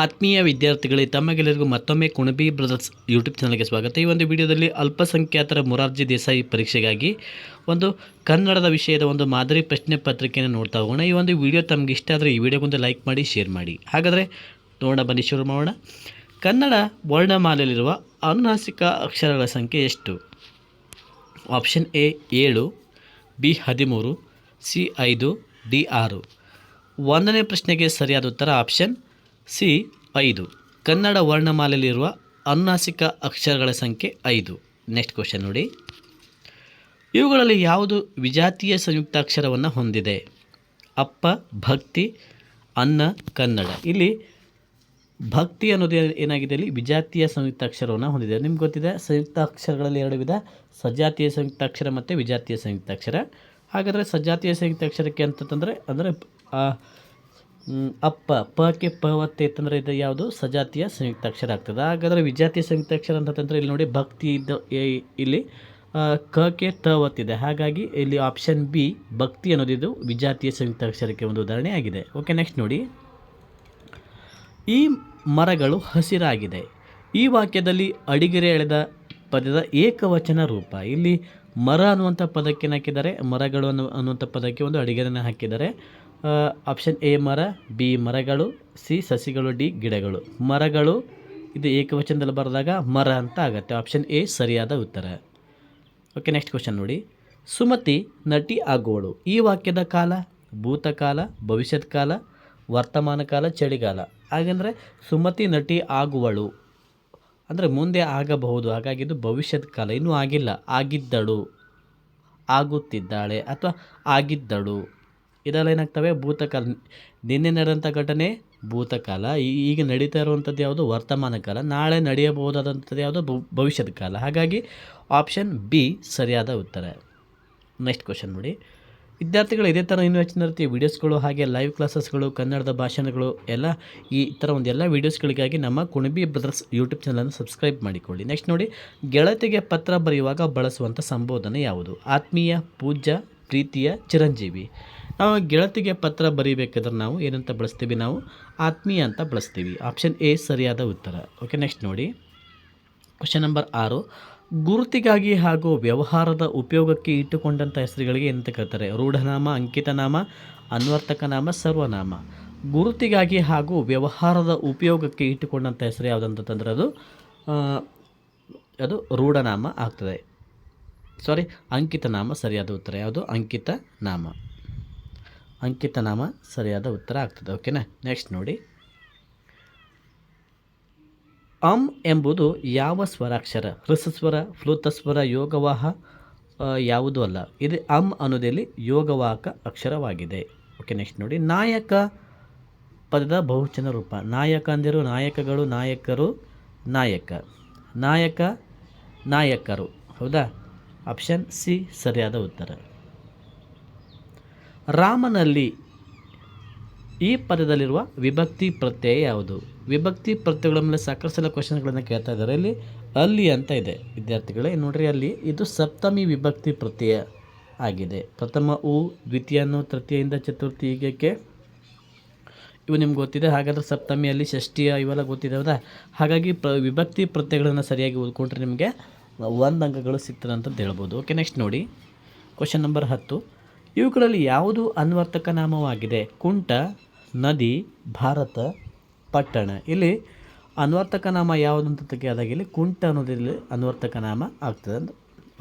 ಆತ್ಮೀಯ ವಿದ್ಯಾರ್ಥಿಗಳಿಗೆ ತಮಗೆಲ್ಲರಿಗೂ ಮತ್ತೊಮ್ಮೆ ಕುಣಬಿ ಬ್ರದರ್ಸ್ ಯೂಟ್ಯೂಬ್ ಚಾನಲ್ಗೆ ಸ್ವಾಗತ. ಈ ಒಂದು ವಿಡಿಯೋದಲ್ಲಿ ಅಲ್ಪಸಂಖ್ಯಾತರ ಮೊರಾರ್ಜಿ ದೇಸಾಯಿ ಪರೀಕ್ಷೆಗಾಗಿ ಒಂದು ಕನ್ನಡದ ವಿಷಯದ ಒಂದು ಮಾದರಿ ಪ್ರಶ್ನೆ ಪತ್ರಿಕೆಯನ್ನು ನೋಡ್ತಾ ಹೋಗೋಣ. ಈ ಒಂದು ವಿಡಿಯೋ ತಮಗೆ ಇಷ್ಟ ಆದರೆ ಈ ವಿಡಿಯೋಗೊಂದು ಲೈಕ್ ಮಾಡಿ, ಶೇರ್ ಮಾಡಿ. ಹಾಗಾದರೆ ನೋಡೋಣ, ಬನ್ನಿ ಶುರು ಮಾಡೋಣ. ಕನ್ನಡ ವರ್ಣಮಾಲೆಯಲ್ಲಿರುವ ಅನುನಾಸಿಕ ಅಕ್ಷರಗಳ ಸಂಖ್ಯೆ ಎಷ್ಟು? Option A 7, B 13, C 5, D 6. ಒಂದನೇ ಪ್ರಶ್ನೆಗೆ ಸರಿಯಾದ ಉತ್ತರ ಆಪ್ಷನ್ ಸಿ 5. ಕನ್ನಡ ವರ್ಣಮಾಲೆಯಲ್ಲಿರುವ ಅನುನಾಸಿಕ ಅಕ್ಷರಗಳ ಸಂಖ್ಯೆ 5. ನೆಕ್ಸ್ಟ್ ಕ್ವಶನ್ ನೋಡಿ. ಇವುಗಳಲ್ಲಿ ಯಾವುದು ವಿಜಾತೀಯ ಸಂಯುಕ್ತಾಕ್ಷರವನ್ನು ಹೊಂದಿದೆ? ಅಪ್ಪ, ಭಕ್ತಿ, ಅನ್ನ, ಕನ್ನಡ. ಇಲ್ಲಿ ಭಕ್ತಿ ಅನ್ನೋದು ಏನಾಗಿದೆ, ಇಲ್ಲಿ ವಿಜಾತೀಯ ಸಂಯುಕ್ತಾಕ್ಷರವನ್ನು ಹೊಂದಿದೆ. ನಿಮ್ಗೆ ಗೊತ್ತಿದೆ, ಸಂಯುಕ್ತಾಕ್ಷರಗಳಲ್ಲಿ ಎರಡು ವಿಧ, ಸಜಾತೀಯ ಸಂಯುಕ್ತಾಕ್ಷರ ಮತ್ತು ವಿಜಾತೀಯ ಸಂಯುಕ್ತಾಕ್ಷರ. ಹಾಗಾದರೆ ಸಜಾತೀಯ ಸಂಯುಕ್ತಾಕ್ಷರಕ್ಕೆ ಅಂತಂದರೆ ಅಪ್ಪ, ಪಕ್ಕೆ ಪ ಒತ್ತೆ ಅಂತಂದರೆ ಇದು ಯಾವುದು ಸಜಾತಿಯ ಸಂಯುಕ್ತಾಕ್ಷರ ಆಗ್ತದೆ. ಹಾಗಾದರೆ ವಿಜಾತಿಯ ಸಂಯುಕ್ತಾಕ್ಷರ ಅಂತಂದರೆ ಇಲ್ಲಿ ನೋಡಿ, ಭಕ್ತಿ ಇದ್ದ ಇಲ್ಲಿ ಕಕ್ಕೆ ತ ಒತ್ತಿದೆ. ಹಾಗಾಗಿ ಇಲ್ಲಿ ಆಪ್ಷನ್ ಬಿ ಭಕ್ತಿ ಅನ್ನೋದಿದು ವಿಜಾತಿಯ ಸಂಯುಕ್ತಾಕ್ಷರಕ್ಕೆ ಒಂದು ಉದಾಹರಣೆ ಆಗಿದೆ. ಓಕೆ, ನೆಕ್ಸ್ಟ್ ನೋಡಿ. ಈ ಮರಗಳು ಹಸಿರಾಗಿದೆ. ಈ ವಾಕ್ಯದಲ್ಲಿ ಅಡಿಗೆರೆ ಎಳೆದ ಪದದ ಏಕವಚನ ರೂಪ. ಇಲ್ಲಿ ಮರ ಅನ್ನುವಂಥ ಪದಕ್ಕೆ ಹಾಕಿದ್ದಾರೆ, ಮರಗಳು ಅನ್ನುವಂಥ ಪದಕ್ಕೆ ಒಂದು ಅಡಿಗೆರೆನ ಹಾಕಿದ್ದಾರೆ. ಆಪ್ಷನ್ ಎ ಮರ, ಬಿ ಮರಗಳು, ಸಿ ಸಸಿಗಳು, ಡಿ ಗಿಡಗಳು. ಮರಗಳು ಇದು ಏಕವಚನದಲ್ಲಿ ಬರೆದಾಗ ಮರ ಅಂತ ಆಗುತ್ತೆ. ಆಪ್ಷನ್ ಎ ಸರಿಯಾದ ಉತ್ತರ. ಓಕೆ, ನೆಕ್ಸ್ಟ್ ಕ್ವಶನ್ ನೋಡಿ. ಸುಮತಿ ನಟಿ ಆಗುವಳು. ಈ ವಾಕ್ಯದ ಕಾಲ ಭೂತಕಾಲ, ಭವಿಷ್ಯದ ಕಾಲ, ವರ್ತಮಾನ ಕಾಲ, ಚಳಿಗಾಲ. ಹಾಗೆಂದರೆ ಸುಮತಿ ನಟಿ ಆಗುವಳು ಅಂದರೆ ಮುಂದೆ ಆಗಬಹುದು, ಹಾಗಾಗಿ ಇದು ಭವಿಷ್ಯದ ಕಾಲ. ಇನ್ನೂ ಆಗಿಲ್ಲ, ಆಗಿದ್ದಳು, ಆಗುತ್ತಿದ್ದಾಳೆ ಅಥವಾ ಆಗಿದ್ದಳು. ಇದೆಲ್ಲ ಏನಾಗ್ತವೆ ಭೂತಕಾಲ. ನಿನ್ನೆ ನಡೆದಂಥ ಘಟನೆ ಭೂತಕಾಲ, ಈಗ ನಡೀತಾ ಇರುವಂಥದ್ದು ಯಾವುದು ವರ್ತಮಾನ ಕಾಲ, ನಾಳೆ ನಡೆಯಬಹುದಾದಂಥದ್ದು ಯಾವುದು ಭವಿಷ್ಯದ ಕಾಲ. ಹಾಗಾಗಿ ಆಪ್ಷನ್ ಬಿ ಸರಿಯಾದ ಉತ್ತರ. ನೆಕ್ಸ್ಟ್ ಕ್ವಶನ್ ನೋಡಿ. ವಿದ್ಯಾರ್ಥಿಗಳು ಇದೇ ಥರ ಇನ್ನೂ ಹೆಚ್ಚಿನ ರೀತಿಯ ವೀಡಿಯೋಸ್ಗಳು ಹಾಗೆ ಲೈವ್ ಕ್ಲಾಸಸ್ಗಳು, ಕನ್ನಡದ ಭಾಷಣಗಳು ಎಲ್ಲ ಈ ಥರ ಒಂದು ಎಲ್ಲ ವೀಡಿಯೋಸ್ಗಳಿಗಾಗಿ ನಮ್ಮ ಕುಣಬಿ ಬ್ರದರ್ಸ್ ಯೂಟ್ಯೂಬ್ ಚಾನಲನ್ನು ಸಬ್ಸ್ಕ್ರೈಬ್ ಮಾಡಿಕೊಳ್ಳಿ. ನೆಕ್ಸ್ಟ್ ನೋಡಿ. ಗೆಳತಿಗೆ ಪತ್ರ ಬರೆಯುವಾಗ ಬಳಸುವಂಥ ಸಂಬೋಧನೆ ಯಾವುದು? ಆತ್ಮೀಯ, ಪೂಜ್ಯ, ಪ್ರೀತಿಯ, ಚಿರಂಜೀವಿ. ನಾವು ಗೆಳತಿಗೆ ಪತ್ರ ಬರೀಬೇಕಾದ್ರೆ ನಾವು ಏನಂತ ಬಳಸ್ತೀವಿ? ನಾವು ಆತ್ಮೀಯ ಅಂತ ಬಳಸ್ತೀವಿ. ಆಪ್ಷನ್ ಎ ಸರಿಯಾದ ಉತ್ತರ. ಓಕೆ, ನೆಕ್ಸ್ಟ್ ನೋಡಿ. Question number 6. ಗುರುತಿಗಾಗಿ ಹಾಗೂ ವ್ಯವಹಾರದ ಉಪಯೋಗಕ್ಕೆ ಇಟ್ಟುಕೊಂಡಂಥ ಹೆಸರುಗಳಿಗೆ ಏನಂತ ಕರೀತಾರೆ? ರೂಢನಾಮ, ಅಂಕಿತನಾಮ, ಅನ್ವರ್ತಕ ನಾಮ, ಸರ್ವನಾಮ. ಗುರುತಿಗಾಗಿ ಹಾಗೂ ವ್ಯವಹಾರದ ಉಪಯೋಗಕ್ಕೆ ಇಟ್ಟುಕೊಂಡಂಥ ಹೆಸರು ಯಾವುದಂತಂದ್ರೆ ಅದು ರೂಢನಾಮ ಆಗ್ತದೆ. ಅಂಕಿತನಾಮ ಸರಿಯಾದ ಉತ್ತರ. ಯಾವುದು? ಅಂಕಿತನಾಮ. ಅಂಕಿತನಾಮ ಸರಿಯಾದ ಉತ್ತರ ಆಗ್ತದೆ. ಓಕೆನಾ? ನೆಕ್ಸ್ಟ್ ನೋಡಿ. ಎಂಬುದು ಯಾವ ಸ್ವರಾಕ್ಷರ? ಹೃಸ್ವರ, ಫ್ಲೂತಸ್ವರ, ಯೋಗವಾಹ ಯಾವುದೂ ಅಲ್ಲ. ಇದು ಅನ್ನೋದಲ್ಲಿ ಯೋಗವಾಹಕ ಅಕ್ಷರವಾಗಿದೆ. ಓಕೆ, ನೆಕ್ಸ್ಟ್ ನೋಡಿ. ನಾಯಕ ಪದದ ಬಹುವಚನ ರೂಪ. ನಾಯಕ ಅಂದಿರು ನಾಯಕಗಳು, ನಾಯಕರು, ನಾಯಕ, ನಾಯಕ, ನಾಯಕರು. ಹೌದಾ? ಆಪ್ಷನ್ ಸಿ ಸರಿಯಾದ ಉತ್ತರ. ರಾಮನಲ್ಲಿ ಈ ಪದದಲ್ಲಿರುವ ವಿಭಕ್ತಿ ಪ್ರತ್ಯಯ ಯಾವುದು? ವಿಭಕ್ತಿ ಪ್ರತ್ಯಯಗಳ ಮೇಲೆ ಸಾಕಷ್ಟು ಸಲ ಕ್ವಶನ್ಗಳನ್ನು ಕೇಳ್ತಾ ಇದ್ದಾರೆ. ಇಲ್ಲಿ ಅಲ್ಲಿ ಅಂತ ಇದೆ ವಿದ್ಯಾರ್ಥಿಗಳೇ, ನೋಡ್ರಿ. ಅಲ್ಲಿ ಇದು ಸಪ್ತಮಿ ವಿಭಕ್ತಿ ಪ್ರತ್ಯಯ ಆಗಿದೆ. ಪ್ರಥಮ ಉ, ದ್ವಿತೀಯನು, ತೃತೀಯಿಂದ ಚತುರ್ಥಿ, ಹೀಗೆ ಇವು ನಿಮ್ಗೆ ಗೊತ್ತಿದೆ. ಹಾಗಾದರೆ ಸಪ್ತಮಿಯಲ್ಲಿ ಷಷ್ಠಿಯ ಇವೆಲ್ಲ ಗೊತ್ತಿದೆ, ಹೌದಾ? ಹಾಗಾಗಿ ವಿಭಕ್ತಿ ಪ್ರತ್ಯಯಗಳನ್ನು ಸರಿಯಾಗಿ ಓದ್ಕೊಂಡ್ರೆ ನಿಮಗೆ 1 ಅಂಕಗಳು ಸಿಗ್ತದೆ ಅಂತಂದು ಹೇಳ್ಬೋದು. ಓಕೆ, ನೆಕ್ಸ್ಟ್ ನೋಡಿ. Question number 10. ಇವುಗಳಲ್ಲಿ ಯಾವುದು ಅನ್ವರ್ತಕ ನಾಮವಾಗಿದೆ? ಕುಂಟ, ನದಿ, ಭಾರತ, ಪಟ್ಟಣ. ಇಲ್ಲಿ ಅನ್ವರ್ತಕ ನಾಮ ಯಾವುದು ಅಂತ ತೆಗೆದಾಗ ಇಲ್ಲಿ ಕುಂಟ ಅನ್ನೋದಿಲ್ಲಿ ಅನ್ವರ್ತಕ ನಾಮ ಆಗ್ತದೆ ಅಂತ.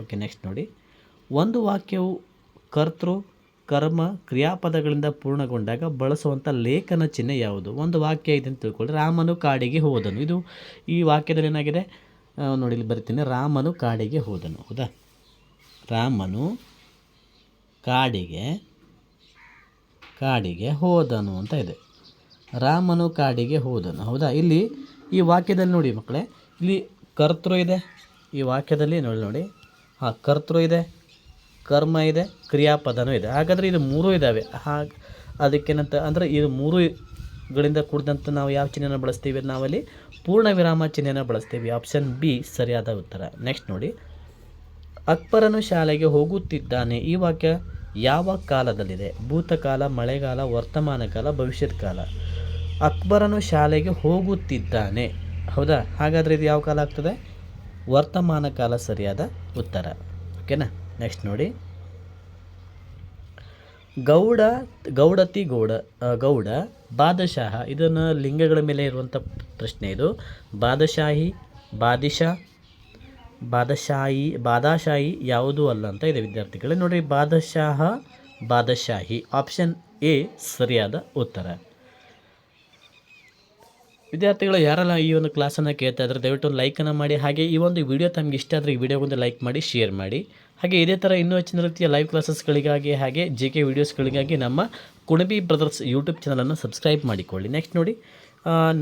ಓಕೆ, ನೆಕ್ಸ್ಟ್ ನೋಡಿ. ಒಂದು ವಾಕ್ಯವು ಕರ್ತೃ, ಕರ್ಮ, ಕ್ರಿಯಾಪದಗಳಿಂದ ಪೂರ್ಣಗೊಂಡಾಗ ಬಳಸುವಂಥ ಲೇಖನ ಚಿಹ್ನೆ ಯಾವುದು? ಒಂದು ವಾಕ್ಯ ಇದೆ ಅಂತ ತಿಳ್ಕೊಳ್ಳಿ. ರಾಮನು ಕಾಡಿಗೆ ಹೋದನು. ಇದು ಈ ವಾಕ್ಯದಲ್ಲಿ ಏನಾಗಿದೆ ನೋಡಿ, ಇಲ್ಲಿ ಬರಿತೀನಿ. ರಾಮನು ಕಾಡಿಗೆ ಹೋದನು. ಹೌದಾ? ರಾಮನು ಕಾಡಿಗೆ ಹೋದನು ಅಂತ ಇದೆ. ರಾಮನು ಕಾಡಿಗೆ ಹೋದನು. ಹೌದಾ? ಇಲ್ಲಿ ಈ ವಾಕ್ಯದಲ್ಲಿ ನೋಡಿ ಮಕ್ಕಳೇ, ಇಲ್ಲಿ ಕರ್ತೃ ಇದೆ. ಈ ವಾಕ್ಯದಲ್ಲಿ ನೋಡಿ ಕರ್ತೃ ಇದೆ, ಕರ್ಮ ಇದೆ, ಕ್ರಿಯಾಪದನೂ ಇದೆ. ಹಾಗಾದರೆ ಇದು 3 ಇದ್ದಾವೆ. ಅದಕ್ಕೇನಂತ ಅಂದರೆ ಇದು 3ಗಳಿಂದ ಕೂಡಿದಂಥ ನಾವು ಯಾವ ಚಿಹ್ನೆನ ಬಳಸ್ತೀವಿ? ನಾವಲ್ಲಿ ಪೂರ್ಣ ವಿರಾಮ ಚಿಹ್ನೆನ ಬಳಸ್ತೀವಿ. ಆಪ್ಷನ್ ಬಿ ಸರಿಯಾದ ಉತ್ತರ. ನೆಕ್ಸ್ಟ್ ನೋಡಿ. ಅಕ್ಬರನು ಶಾಲೆಗೆ ಹೋಗುತ್ತಿದ್ದಾನೆ. ಈ ವಾಕ್ಯ ಯಾವ ಕಾಲದಲ್ಲಿದೆ? ಭೂತಕಾಲ, ಮಳೆಗಾಲ, ವರ್ತಮಾನ ಕಾಲ, ಭವಿಷ್ಯದ ಕಾಲ. ಅಕ್ಬರನು ಶಾಲೆಗೆ ಹೋಗುತ್ತಿದ್ದಾನೆ. ಹೌದಾ? ಹಾಗಾದರೆ ಇದು ಯಾವ ಕಾಲ ಆಗ್ತದೆ? ವರ್ತಮಾನ ಕಾಲ ಸರಿಯಾದ ಉತ್ತರ. ಓಕೆನಾ? ನೆಕ್ಸ್ಟ್ ನೋಡಿ, ಗೌಡತಿ ಗೌಡ ಬಾದಶಾಹ. ಇದನ್ನು ಲಿಂಗಗಳ ಮೇಲೆ ಇರುವಂಥ ಪ್ರಶ್ನೆ ಇದು. ಬಾದಶಾಹಿ, ಬಾದಶಾಹಿ ಯಾವುದೂ ಅಲ್ಲ ಅಂತ ಇದೆ ವಿದ್ಯಾರ್ಥಿಗಳೇ. ನೋಡಿ, ಬಾದಶಾಹಿ ಆಪ್ಷನ್ ಎ ಸರಿಯಾದ ಉತ್ತರ. ವಿದ್ಯಾರ್ಥಿಗಳು ಯಾರೆಲ್ಲ ಈ ಒಂದು ಕ್ಲಾಸನ್ನು ಕೇಳ್ತಾ ಇದ್ದಾರೆ ದಯವಿಟ್ಟು ಒಂದು ಲೈಕನ್ನು ಮಾಡಿ. ಹಾಗೆ ಈ ಒಂದು ವಿಡಿಯೋ ತಮಗೆ ಇಷ್ಟ ಆದರೆ ಈ ವಿಡಿಯೋಗೊಂದು ಲೈಕ್ ಮಾಡಿ, ಶೇರ್ ಮಾಡಿ. ಹಾಗೆ ಇದೇ ಥರ ಇನ್ನೂ ಹೆಚ್ಚಿನ ರೀತಿಯ ಲೈವ್ ಕ್ಲಾಸಸ್ಗಳಿಗಾಗಿ ಹಾಗೆ JK ವೀಡಿಯೋಸ್ಗಳಿಗಾಗಿ ನಮ್ಮ ಕುಣಬಿ ಬ್ರದರ್ಸ್ ಯೂಟ್ಯೂಬ್ ಚಾನಲನ್ನು ಸಬ್ಸ್ಕ್ರೈಬ್ ಮಾಡಿಕೊಳ್ಳಿ. ನೆಕ್ಸ್ಟ್ ನೋಡಿ,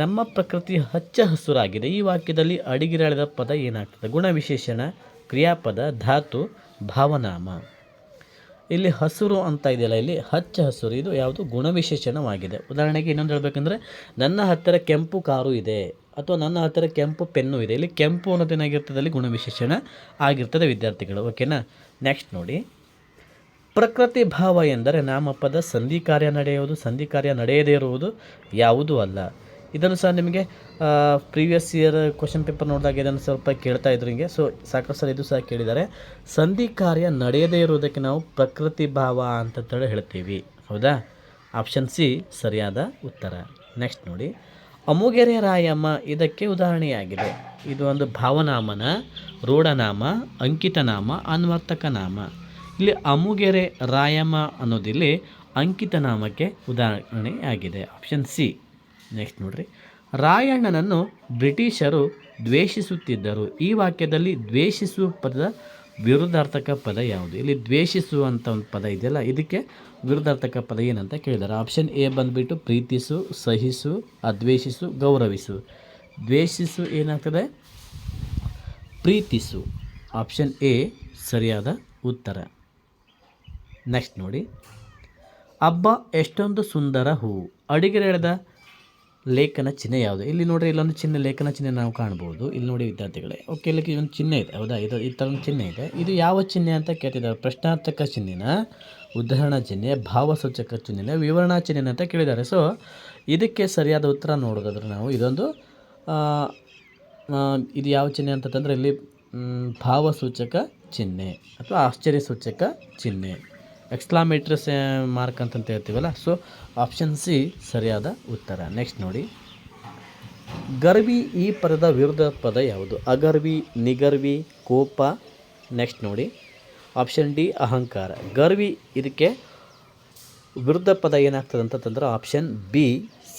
ನಮ್ಮ ಪ್ರಕೃತಿ ಹಚ್ಚ ಹಸುರಾಗಿದೆ. ಈ ವಾಕ್ಯದಲ್ಲಿ ಅಡಿಗಿರಾಳಿದ ಪದ ಏನಾಗ್ತದೆ? ಗುಣವಿಶೇಷಣ, ಕ್ರಿಯಾಪದ, ಧಾತು, ಭಾವನಾಮ. ಇಲ್ಲಿ ಹಸುರು ಅಂತ ಇದೆಯಲ್ಲ, ಇಲ್ಲಿ ಹಚ್ಚ ಹಸುರು, ಇದು ಯಾವುದು? ಗುಣವಿಶೇಷಣವಾಗಿದೆ. ಉದಾಹರಣೆಗೆ ಇನ್ನೊಂದು ಹೇಳಬೇಕಂದ್ರೆ, ನನ್ನ ಹತ್ತಿರ ಕೆಂಪು ಕಾರು ಇದೆ ಅಥವಾ ನನ್ನ ಹತ್ತಿರ ಕೆಂಪು ಪೆನ್ನು ಇದೆ. ಇಲ್ಲಿ ಕೆಂಪು ಅನ್ನೋದೇನಾಗಿರ್ತದೆ? ಅಲ್ಲಿ ಗುಣವಿಶೇಷಣ ಆಗಿರ್ತದೆ ವಿದ್ಯಾರ್ಥಿಗಳು. ಓಕೆನಾ? ನೆಕ್ಸ್ಟ್ ನೋಡಿ, ಪ್ರಕೃತಿ ಭಾವ ಎಂದರೆ ನಾಮಪದ ಸಂಧಿ ಕಾರ್ಯ ನಡೆಯುವುದು, ಸಂಧಿ ಕಾರ್ಯ ನಡೆಯದೇ ಇರುವುದು ಯಾವುದೂ ಅಲ್ಲ. ಇದನ್ನು ಸಹ ನಿಮಗೆ ಪ್ರೀವಿಯಸ್ ಇಯರ್ ಕ್ವಶನ್ ಪೇಪರ್ ನೋಡಿದಾಗ ಇದನ್ನು ಸ್ವಲ್ಪ ಕೇಳ್ತಾ ಇದ್ರು ಹಿಂಗೆ. ಸೊ ಸಾಕಷ್ಟು ಸಲ ಇದು ಸಹ ಕೇಳಿದ್ದಾರೆ. ಸಂಧಿ ಕಾರ್ಯ ನಡೆಯದೇ ಇರುವುದಕ್ಕೆ ನಾವು ಪ್ರಕೃತಿ ಭಾವ ಅಂತೇಳಿ ಹೇಳ್ತೀವಿ. ಹೌದಾ? ಆಪ್ಷನ್ ಸಿ ಸರಿಯಾದ ಉತ್ತರ. ನೆಕ್ಸ್ಟ್ ನೋಡಿ, ಅಮುಗೆರೆ ರಾಯಮ್ಮ ಇದಕ್ಕೆ ಉದಾಹರಣೆಯಾಗಿದೆ. ಇದು ಒಂದು ಭಾವನಾಮನ, ರೂಢನಾಮ, ಅಂಕಿತನಾಮ, ಅನ್ವರ್ತಕ ನಾಮ. ಇಲ್ಲಿ ಅಮುಗೆರೆ ರಾಯಮ್ಮ ಅನ್ನೋದಿಲ್ಲಿ ಅಂಕಿತ ನಾಮಕ್ಕೆ ಉದಾಹರಣೆಯಾಗಿದೆ. Option C. ನೆಕ್ಸ್ಟ್ ನೋಡ್ರಿ, ರಾಯಣ್ಣನನ್ನು ಬ್ರಿಟಿಷರು ದ್ವೇಷಿಸುತ್ತಿದ್ದರು. ಈ ವಾಕ್ಯದಲ್ಲಿ ದ್ವೇಷಿಸುವ ಪದದ ವಿರುದ್ಧಾರ್ಥಕ ಪದ ಯಾವುದು? ಇಲ್ಲಿ ದ್ವೇಷಿಸು ಅಂತ ಒಂದು ಪದ ಇದೆಯಲ್ಲ, ಇದಕ್ಕೆ ವಿರುದ್ಧಾರ್ಥಕ ಪದ ಏನಂತ ಕೇಳಿದ್ದಾರೆ. ಆಪ್ಷನ್ ಎ ಬಂದುಬಿಟ್ಟು ಪ್ರೀತಿಸು, ಸಹಿಸು, ಅದ್ವೇಷಿಸು, ಗೌರವಿಸು. ದ್ವೇಷಿಸು ಏನಾಗ್ತದೆ? ಪ್ರೀತಿಸು. ಆಪ್ಷನ್ ಎ ಸರಿಯಾದ ಉತ್ತರ. ನೆಕ್ಸ್ಟ್ ನೋಡಿ, ಹಬ್ಬ ಎಷ್ಟೊಂದು ಸುಂದರ ಹೂವು. ಅಡಿಗೆರೆಳೆದ ಲೇಖನ ಚಿಹ್ನೆ ಯಾವುದು? ಇಲ್ಲಿ ನೋಡಿರಿ, ಇಲ್ಲೊಂದು ಚಿಹ್ನೆ, ಲೇಖನ ಚಿಹ್ನೆ ನಾವು ಕಾಣ್ಬೋದು. ಇಲ್ಲಿ ನೋಡಿ ವಿದ್ಯಾರ್ಥಿಗಳೇ, ಓಕೆ, ಇಲ್ಲಿ ಒಂದು ಚಿಹ್ನೆ ಇದೆ. ಹೌದಾ? ಇದು ಈ ಥರ ಒಂದು ಚಿಹ್ನೆ ಇದೆ. ಇದು ಯಾವ ಚಿಹ್ನೆ ಅಂತ ಕೇಳ್ತಿದ್ದಾರೆ? ಪ್ರಶ್ನಾರ್ಥಕ ಚಿಹ್ನೆನ, ಉದಾಹರಣಾ ಚಿಹ್ನೆ, ಭಾವಸೂಚಕ ಚಿಹ್ನೆ, ವಿವರಣಾ ಚಿಹ್ನೆ ಅಂತ ಕೇಳಿದ್ದಾರೆ. ಸೊ ಇದಕ್ಕೆ ಸರಿಯಾದ ಉತ್ತರ ನೋಡೋದಾದ್ರೆ ನಾವು ಇದೊಂದು ಇದು ಯಾವ ಚಿಹ್ನೆ ಅಂತಂದರೆ ಇಲ್ಲಿ ಭಾವಸೂಚಕ ಚಿಹ್ನೆ ಅಥವಾ ಆಶ್ಚರ್ಯ ಸೂಚಕ ಚಿಹ್ನೆ, ಎಕ್ಸ್ಕ್ಲಾಮೇಟರಿ ಮಾರ್ಕ್ ಅಂತಂತ ಹೇಳ್ತೀವಲ್ಲ. ಸೊ ಆಪ್ಷನ್ ಸಿ ಸರಿಯಾದ ಉತ್ತರ. ನೆಕ್ಸ್ಟ್ ನೋಡಿ, ಗರ್ವಿ ಈ ಪದದ ವಿರುದ್ಧ ಪದ ಯಾವುದು? ಅಗರ್ವಿ, ನಿಗರ್ವಿ, ಕೋಪ. ನೆಕ್ಸ್ಟ್ ನೋಡಿ, ಆಪ್ಷನ್ ಡಿ ಅಹಂಕಾರ. ಗರ್ವಿ ಇದಕ್ಕೆ ವಿರುದ್ಧ ಪದ ಏನಾಗ್ತದೆ ಅಂತಂದ್ರೆ ಆಪ್ಷನ್ ಬಿ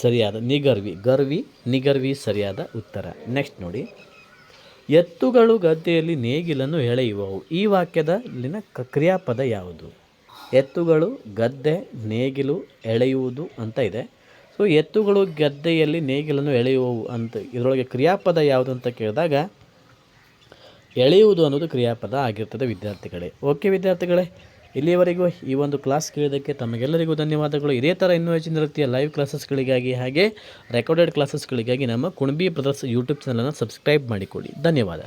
ಸರಿಯಾದ, ನಿಗರ್ವಿ. ಗರ್ವಿ, ನಿಗರ್ವಿ ಸರಿಯಾದ ಉತ್ತರ. ನೆಕ್ಸ್ಟ್ ನೋಡಿ, ಎತ್ತುಗಳು ಗದ್ದೆಯಲ್ಲಿ ನೇಗಿಲನ್ನು ಎಳೆಯುವವು. ಈ ವಾಕ್ಯದಲ್ಲಿನ ಕ್ರಿಯಾಪದ ಯಾವುದು? ಎತ್ತುಗಳು ಗದ್ದೆ ನೇಗಿಲು ಎಳೆಯುವುದು ಅಂತ ಇದೆ. ಸೊ ಎತ್ತುಗಳು ಗದ್ದೆಯಲ್ಲಿ ನೇಗಿಲನ್ನು ಎಳೆಯುವವು ಅಂತ ಇದರೊಳಗೆ ಕ್ರಿಯಾಪದ ಯಾವುದು ಅಂತ ಕೇಳಿದಾಗ ಎಳೆಯುವುದು ಅನ್ನೋದು ಕ್ರಿಯಾಪದ ಆಗಿರ್ತದೆ ವಿದ್ಯಾರ್ಥಿಗಳೇ. ಓಕೆ ವಿದ್ಯಾರ್ಥಿಗಳೇ, ಇಲ್ಲಿಯವರೆಗೂ ಈ ಒಂದು ಕ್ಲಾಸ್ ಕೇಳಿದ್ದಕ್ಕೆ ತಮಗೆಲ್ಲರಿಗೂ ಧನ್ಯವಾದಗಳು. ಇದೇ ಥರ ಇನ್ನೂ ಹೆಚ್ಚಿನ ರೀತಿಯ ಲೈವ್ ಕ್ಲಾಸಸ್ಗಳಿಗಾಗಿ ಹಾಗೆ ರೆಕಾರ್ಡೆಡ್ ಕ್ಲಾಸಸ್ಗಳಿಗಾಗಿ ನಮ್ಮ ಕುಣಬಿ ಬ್ರದರ್ಸ್ ಯೂಟ್ಯೂಬ್ ಚಾನಲನ್ನು ಸಬ್ಸ್ಕ್ರೈಬ್ ಮಾಡಿಕೊಳ್ಳಿ. ಧನ್ಯವಾದ.